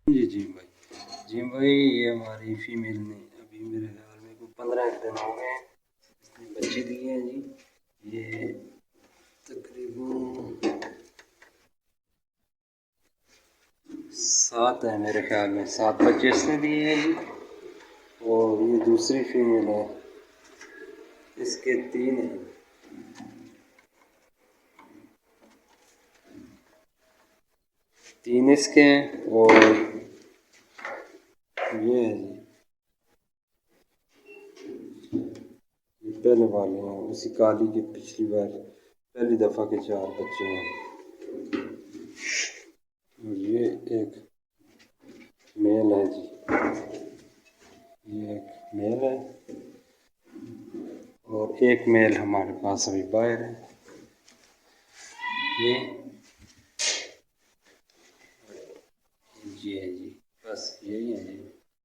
जी gym भाई ये हमारी फीमेल ने अभी मेरे ख्याल में कोई 15 दिन हो गए हैं इसने बच्चे दिए हैं जी। ये तकरीबन 7 है मेरे ख्याल में, 7 बच्चे इसने दिए हैं जी। और ये दूसरी फीमेल है, इसके 3 हैं। 3 इसके हैं और ये है जी, ये पहले वाले हैं उसी काली के, पिछली बार पहली दफ़ा के 4 बच्चे हैं। और ये एक मेल है जी, ये एक मेल है और एक मेल हमारे पास अभी बाहर है। ये जी है जी, बस यही